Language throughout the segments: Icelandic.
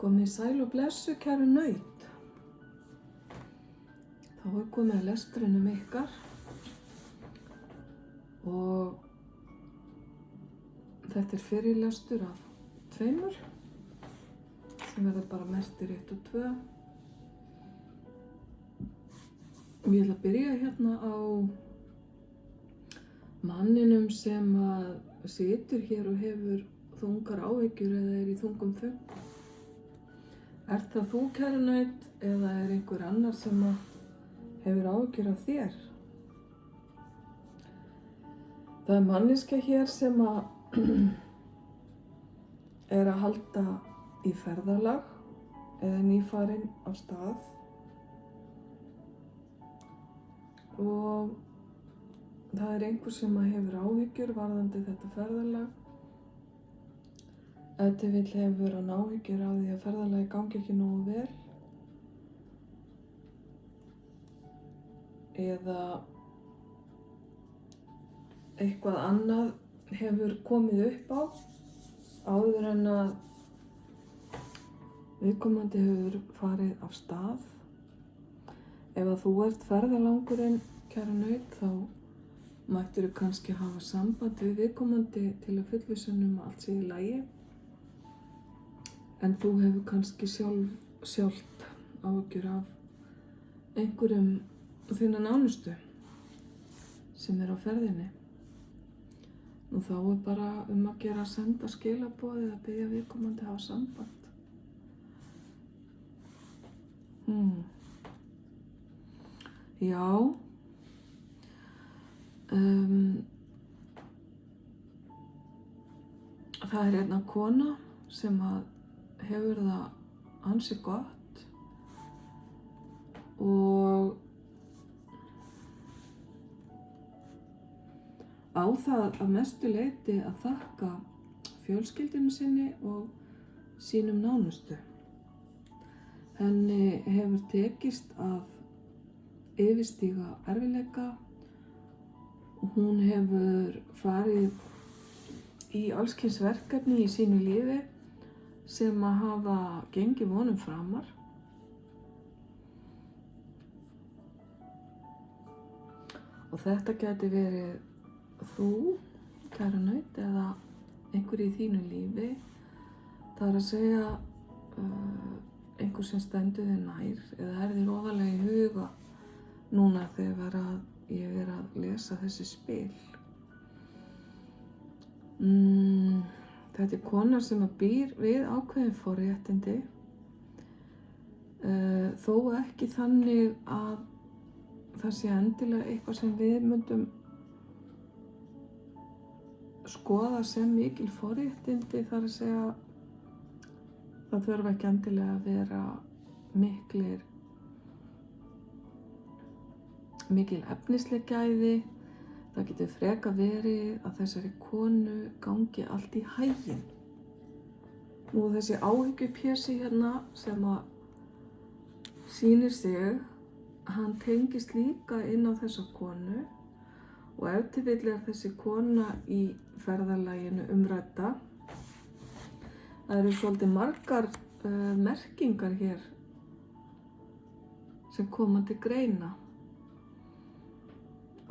Komið sæl og blessu, kæru naut. Þá er komið að lestrinum ykkar og þetta er fyrirlestur af 2 sem verður bara merktir 1 og 2. Og ég ætla að byrja hérna á manninum sem að situr hér og hefur þungar áhyggjur eða er í þungum þönk. Er það þú, kæru naut, eða er einhver annar sem að hefur áhyggjur af þér? Það er manneskja hér sem að er að halda í ferðalag eða nýfarin af stað og það er einhver sem að hefur áhyggjur varðandi þetta ferðalag. Ef til vill hefur hann áhyggjur af því að ferðalagi gangi ekki nógu vel eða eitthvað annað hefur komið upp á áður en að viðkomandi hefur farið af stað. Ef að þú ert ferðalangurinn, kæra naut, þá mættirðu kannski hafa samband við viðkomandi til að fullvissa að allt sé í lagi. En þú hefur kannski sjálft áhyggjur af einhverjum þinna nánustu sem er á ferðinni. Nú þá er bara að gera að senda skilaboð eða biðja viðkomandi að hafa samband. Já. Það er einna kona sem að hefur það ansi gott og á það að mestu leyti að þakka fjölskyldunni sinni og sínum nánustu. Henni hefur tekist að yfirstíga erfiðleika og hún hefur farið í alls kyns verkefni í sínu lífi sem að hafa gengið vonum framar. Og þetta gæti verið þú, kæra naut, eða einhver í þínu lífi. Það er að segja einhver sem stendur þér nær eða er þér ofarlega í huga núna þegar að ég er að lesa þessi spil. Þetta er kona sem að býr við ákveðin forréttindi, þó ekki þannig að það sé endilega eitthvað sem við myndum skoða sem mikil forréttindi. Það er að segja, það þurfa ekki endilega að vera mikil efnisleg gæði. Það getur freka verið að þessari konu gangi allt í haginn. Nú þessi áhyggjupési hérna sem að sýnir sig, hann tengist líka inn á þessa konu og ef til vill er þessi kona í ferðalaginu umrædda. Það eru svolítið margar merkingar hér sem koma til greina.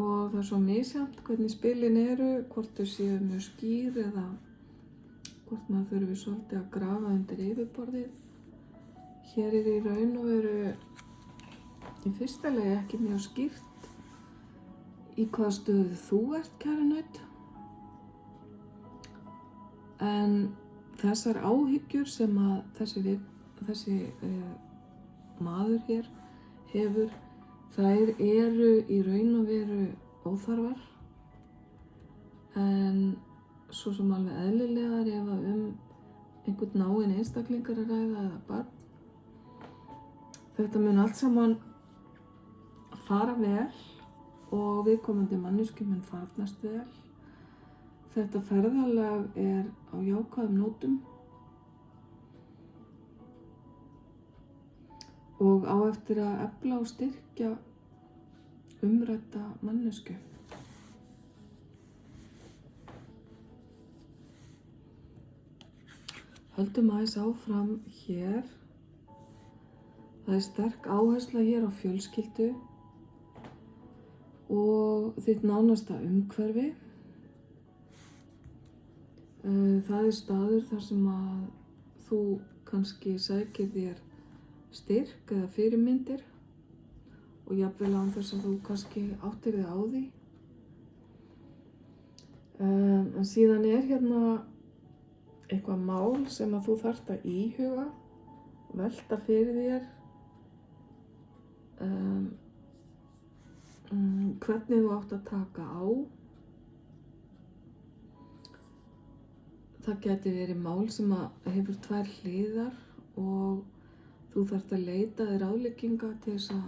Og það er svo misjafnt hvernig spilin eru, hvort þau séu mjög skýr eða hvort maður þurfi svolítið að grafa undir yfirborðið. Hér er í raun og veru í fyrsta lagi ekki mjög skýrt í hvaða stöðu þú ert, kæra naut. En þessar áhyggjur sem að þessi maður hér hefur, þær eru í raun og veru óþarfar, en svo sem alveg eðlilegar ef að einhvern náinn einstaklingar að ræða eða barn. Þetta mun allt saman fara vel og viðkomandi manneskju mun farnast vel. Þetta ferðalag er á jákvæðum nótum og á eftir að efla og styrkja umrædda mannesku. Höldum aðeins áfram hér. Það er sterk áhersla hér á fjölskyldu og þitt nánasta umhverfi. Það er staður þar sem að þú kannski sækir þér styrk eða fyrirmyndir og jafnvel án þess að þú kannski áttir þig á því. En síðan er hérna eitthvað mál sem að þú þarft að íhuga, velta fyrir þér hvernig þú átt að taka á. Það geti verið mál sem að hefur 2 hliðar og þú þarft að leita þér ráðlegginga til þess að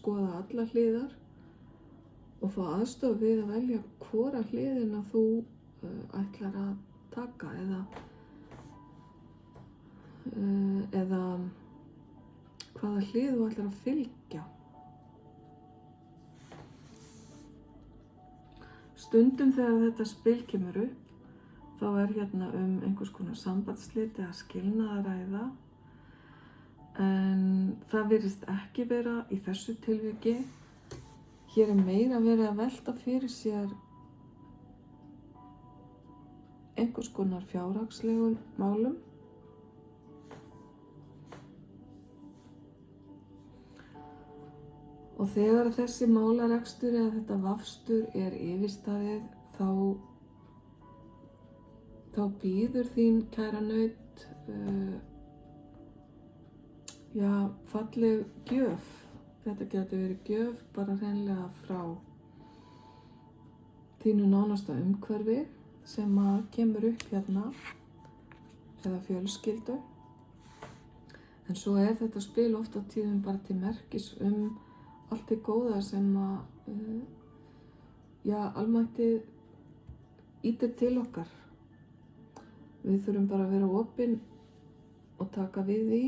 skoða alla hliðar og fá aðstoð við að velja hvora hliðina þú ætlar að taka eða hvaða hlið þú ætlar að fylgja. Stundum þegar þetta spil kemur upp, þá er hérna einhvers konar sambandsslit eða skilnað að ræða, en það virðist ekki vera í þessu tilviki. Hér er meira verið að velta fyrir sér einhvers konar fjárhagslegum málum. Og þegar þessi málarekstur eða þetta vafstur er yfirstaðið, þá býður þín kæra naut falleg gjöf. Þetta getur verið gjöf bara hreinlega frá þínu nánasta umhverfi sem að kemur upp hérna eða fjölskyldu. En svo er þetta spil oft á tíðum bara til merkis allt það góða sem að almættið ýtir til okkar. Við þurfum bara að vera opin og taka við því.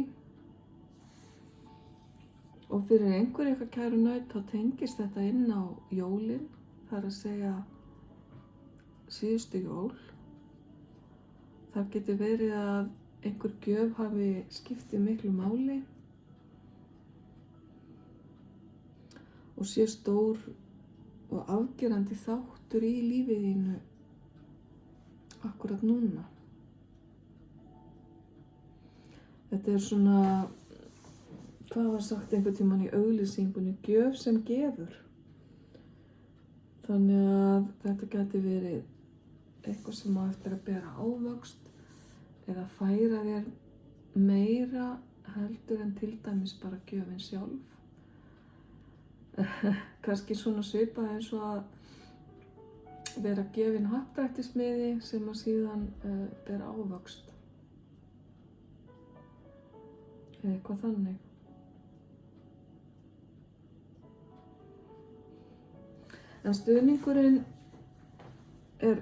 Og fyrir einhver ykkar kæru naut þá tengist þetta inn á jólin, það er að segja síðustu jól. Það getur verið að einhver gjöf hafi skiptið miklu máli og sé stór og afgerandi þáttur í lífið þínu akkurat núna. Þetta er svona, hvað var sagt einhvern tímann í auglýsingunni, gjöf sem gefur. Þannig að þetta gæti verið eitthvað sem á eftir að bera ávöxt eða færa þér meira heldur en til dæmis bara gjöfin sjálf. Kannski svona svipað eins og að vera gefin happdrættismiði sem að síðan bera ávöxt. Eða eitthvað þannig. En stuðningurinn er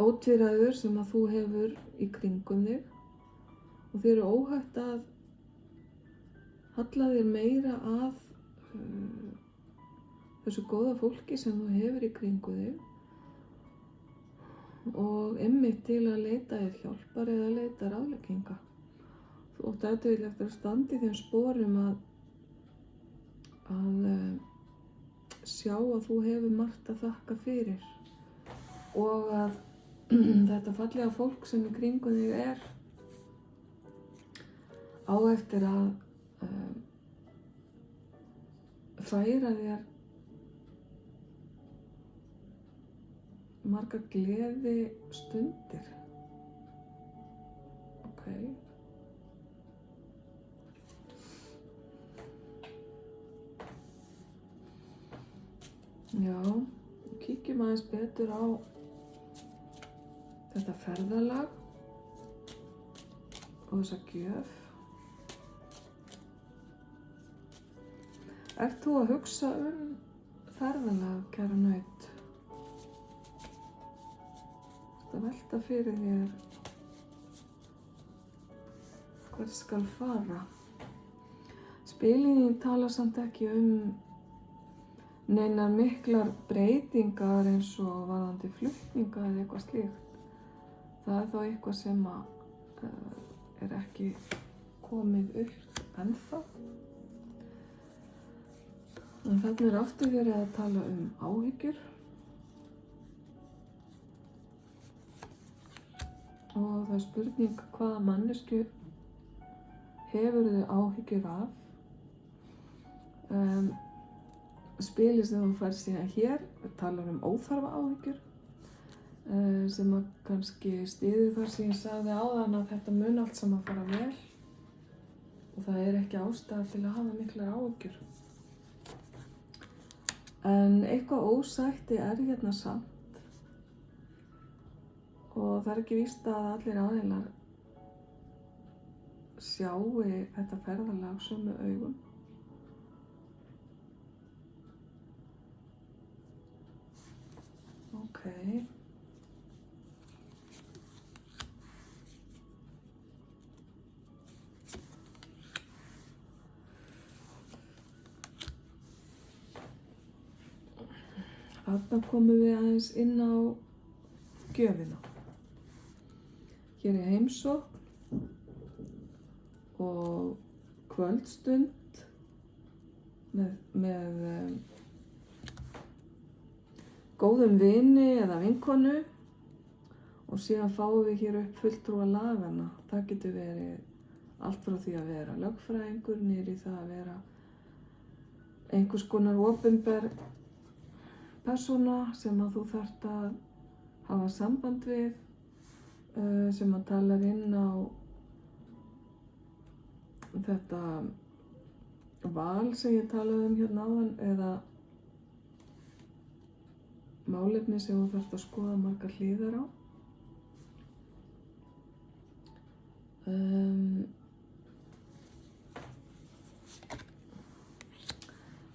ótvíræður sem að þú hefur í kringum þig og þér er óhætt að halla þér meira að þessu góða fólki sem þú hefur í kringu þig og einmitt til að leita þér hjálpar eða leita ráðlegginga. Þú átt eftir að standa í þeim sporum að sjá að þú hefur margt að þakka fyrir og að þetta fallega fólk sem í kringum þig er á eftir að færa þér margar gleði stundir. Ok. Já, kíkjum aðeins betur á þetta ferðalag og þessa gjöf. Ert þú að hugsa ferðalag, kæra naut? Að velta fyrir þér hvert skal fara. Spilin tala samt ekki neinar miklar breytingar eins og varðandi flutninga eða eitthvað slíkt. Það er þá eitthvað sem að er ekki komið upp ennþá. En þarna er aftur verið að tala um áhyggjur. Og það er spurning hvaða manneskju hefurðu áhyggjur af. Spilið sem þú fær síðan hér talar um óþarfa áhyggjur, sem að kannski styður þar sem ég sagði áðan að þetta mun allt saman fara vel og það er ekki ástæða til að hafa miklar áhyggjur. En eitthvað ósætti er hérna samt og það er ekki víst að allir aðilar sjái þetta ferðalag sömu augum. Okay. Þarna komum við aðeins inn á gjöfina. Hér er heimsókn og kvöldstund með góðum vini eða vinkonu og síðan fáum við hér upp fulltrúa laganna. Það getur verið allt frá því að vera lögfræðingur niður í það að vera einhvers konar opinber persóna sem að þú þarft að hafa samband við, sem að talar inn á þetta val sem ég talaði um hérna áðan eða málefni sem þú þarft að skoða margar hliðar á.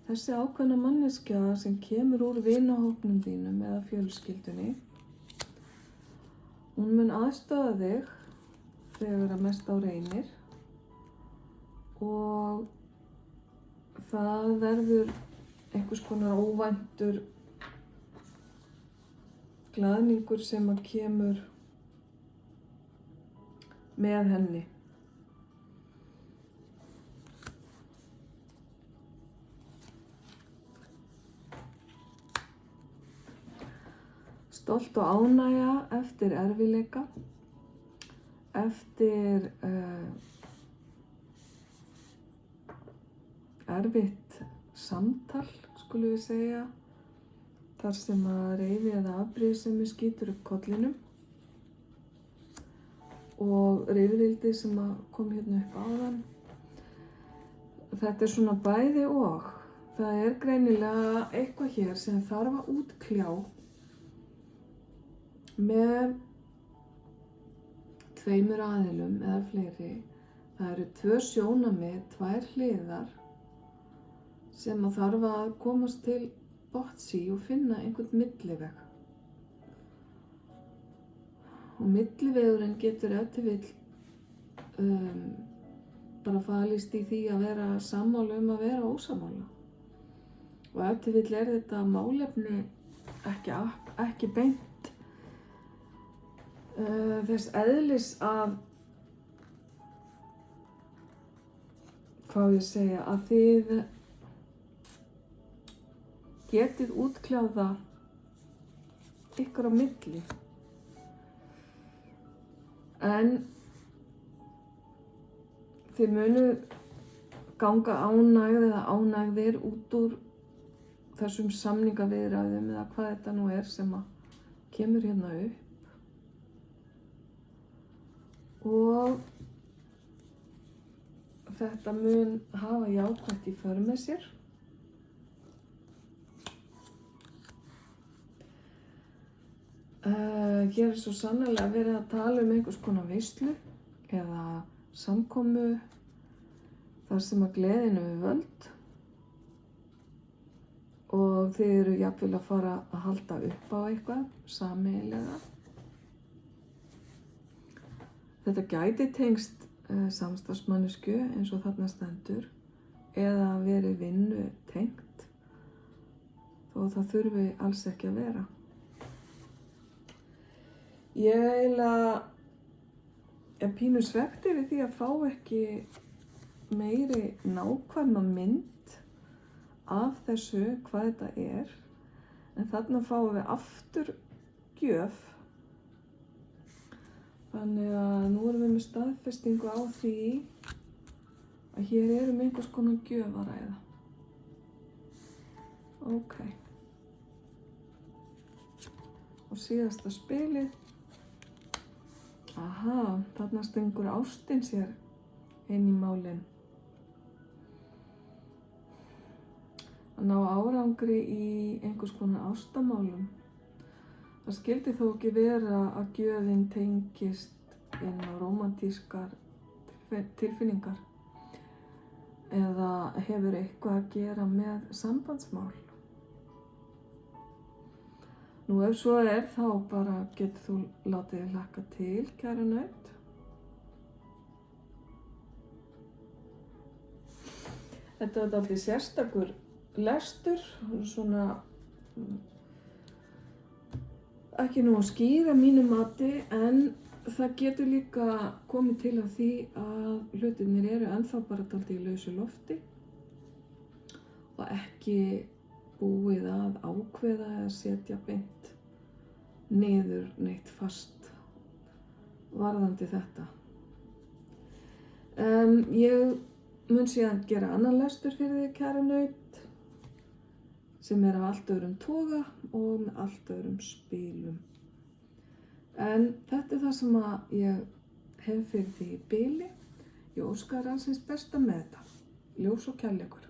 Þessi ákveðna manneskja sem kemur úr vinahópnum þínum eða fjölskyldunni, hún mun aðstoða þig þegar að mest á reynir og það verður einhvers konar óvæntur glaðningur sem að kemur með henni. Stolt og ánægja eftir erfiðleika, eftir erfitt samtal, skulum við segja, þar sem að reiði eða afbrýðisemi skýtur upp kollinum og rifrildi sem að kom hérna upp áðan. Þetta er svona bæði og. Það er greinilega eitthvað hér sem þarf að útkljá með tveimur aðilum eða fleiri. Það eru 2 sjónarmið, 2 hliðar sem að þarf að komast til botns í og finna einhvern milliveg. Og millivegurinn getur ef til vill bara falist í því að vera sammála um að vera ósammála. Og ef til vill er þetta málefni ekki beint þess eðlis að hvað ég segja, að þið getið útkljað ykkur á milli. En þið munuð ganga ánægð eða ánægðir út úr þessum samningaviðræðum eða hvað þetta nú er sem að kemur hérna upp. Og þetta mun hafa jákvætt í för með sér. Hér er svo sannarlega verið að tala um einhvers konar veislu eða samkomu þar sem að gleðin er við völd og þið eru jafnvel að fara að halda upp á eitthvað sameiginlega. Þetta gæti tengst samstarfsmanneskju eins og þarna stendur eða verið vinnu tengt þó það þurfi alls ekki að vera. Ég eiginlega er pínu svekkt yfir því að fá ekki meiri nákvæma mynd af þessu, hvað þetta er. En þarna fáum við aftur gjöf. Þannig að nú erum við með staðfestingu á því að hér erum einhvers konar gjöf að ræða. Ok. Og síðasta spilið. Aha, þarna stengur ástin sér inn í málin. Að ná árangri í einhvers konar ástamálum. Það skildi þó ekki vera að gjöfin tengist inn á rómantískar tilfinningar eða hefur eitthvað að gera með sambandsmál. Nú ef svo er þá bara getur þú látið þig hlakka til, kæra naut. Þetta var dálítið sérstakur lestur, svona ekki nú að skýra mínu mati, en það getur líka komið til af því að hlutirnir eru ennþá bara dálítið í lausu lofti og ekki búið að ákveða eða setja beint niður neitt fast varðandi þetta. Ég mun síðan gera annan lestur fyrir þig, kæra naut, sem er af allt öðrum toga og með allt öðrum spilum. En þetta er það sem að ég hef fyrir því í bili. Ég óska rannsins besta með þetta. Ljós og kærleikur.